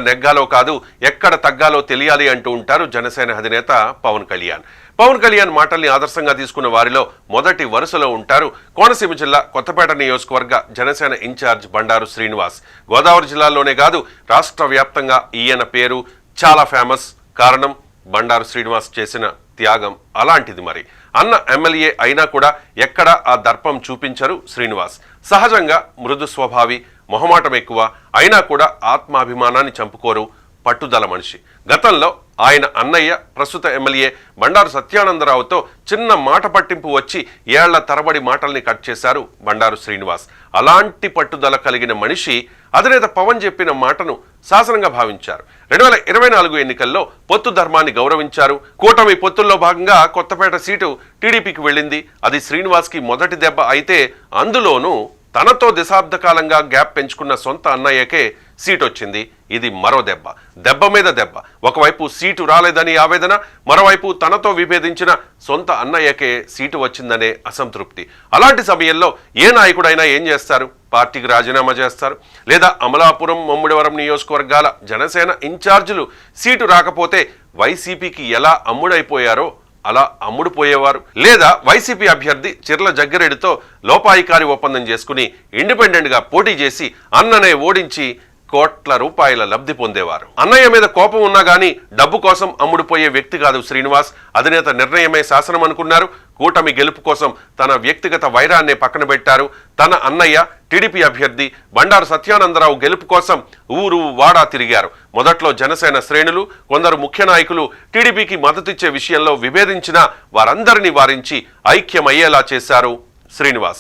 నెగ్గాలో కాదు ఎక్కడ తగ్గాలో తెలియాలి అంటూ ఉంటారు జనసేన అధినేత పవన్ కళ్యాణ్. పవన్ కళ్యాణ్ మాటల్ని ఆదర్శంగా తీసుకున్న వారిలో మొదటి వరుసలో ఉంటారు కోనసీమ జిల్లా కొత్తపేట నియోజకవర్గ జనసేన ఇన్ఛార్జ్ బండారు శ్రీనివాస్. గోదావరి జిల్లాలోనే కాదు రాష్ట్ర వ్యాప్తంగా ఈయన పేరు చాలా ఫేమస్. కారణం బండారు శ్రీనివాస్ చేసిన త్యాగం అలాంటిది. మరి అన్న ఎమ్మెల్యే అయినా కూడా ఎక్కడా ఆ దర్పం చూపించరు శ్రీనివాస్. సహజంగా మృదు స్వభావి, మొహమాటం ఎక్కువ, అయినా కూడా ఆత్మాభిమానాన్ని చంపుకోరు, పట్టుదల మనిషి. గతంలో ఆయన అన్నయ్య ప్రస్తుత ఎమ్మెల్యే బండారు సత్యానందరావుతో చిన్న మాట పట్టింపు వచ్చి ఏళ్ల తరబడి మాటల్ని కట్ చేశారు బండారు శ్రీనివాస్. అలాంటి పట్టుదల కలిగిన మనిషి అధినేత పవన్ చెప్పిన మాటను శాసనంగా భావించారు. 2024 ఎన్నికల్లో పొత్తు ధర్మాన్ని గౌరవించారు. కూటమి పొత్తుల్లో భాగంగా కొత్తపేట సీటు టీడీపీకి వెళ్ళింది. అది శ్రీనివాస్కి మొదటి దెబ్బ అయితే, అందులోనూ తనతో దశాబ్ద కాలంగా గ్యాప్ పెంచుకున్న సొంత అన్నయ్యకే సీటు వచ్చింది. ఇది మరో దెబ్బ, దెబ్బ మీద దెబ్బ. ఒకవైపు సీటు రాలేదని ఆవేదన, మరోవైపు తనతో విభేదించిన సొంత అన్నయ్యకే సీటు వచ్చిందనే అసంతృప్తి. అలాంటి సమయంలో ఏ నాయకుడైనా ఏం చేస్తారు? పార్టీకి రాజీనామా చేస్తారు, లేదా అమలాపురం, ముమ్మిడివరం నియోజకవర్గాల జనసేన ఇన్ఛార్జీలు సీటు రాకపోతే వైసీపీకి ఎలా అమ్ముడైపోయారో అలా అమ్ముడుపోయేవారు. లేదా వైసీపీ అభ్యర్థి చిర్ల జగ్గిరెడ్డితో లోపాయికారి ఒప్పందం చేసుకుని ఇండిపెండెంట్ గా పోటీ చేసి అన్ననే ఓడించి కోట్ల రూపాయల లబ్ధి పొందేవారు. అన్నయ్య మీద కోపం ఉన్నా గానీ డబ్బు కోసం అమ్ముడుపోయే వ్యక్తి కాదు శ్రీనివాస్. అధినేత నిర్ణయమే శాసనం అనుకున్నారు. కూటమి గెలుపు కోసం తన వ్యక్తిగత వైరాన్నే పక్కన పెట్టారు. తన అన్నయ్య టీడీపీ అభ్యర్థి బండారు సత్యానందరావు గెలుపు కోసం ఊరు వాడా తిరిగారు. మొదట్లో జనసేన శ్రేణులు, కొందరు ముఖ్య నాయకులు టీడీపీకి మద్దతిచ్చే విషయంలో విభేదించినా వారందరినీ వారించి ఐక్యమయ్యేలా చేశారు శ్రీనివాస్.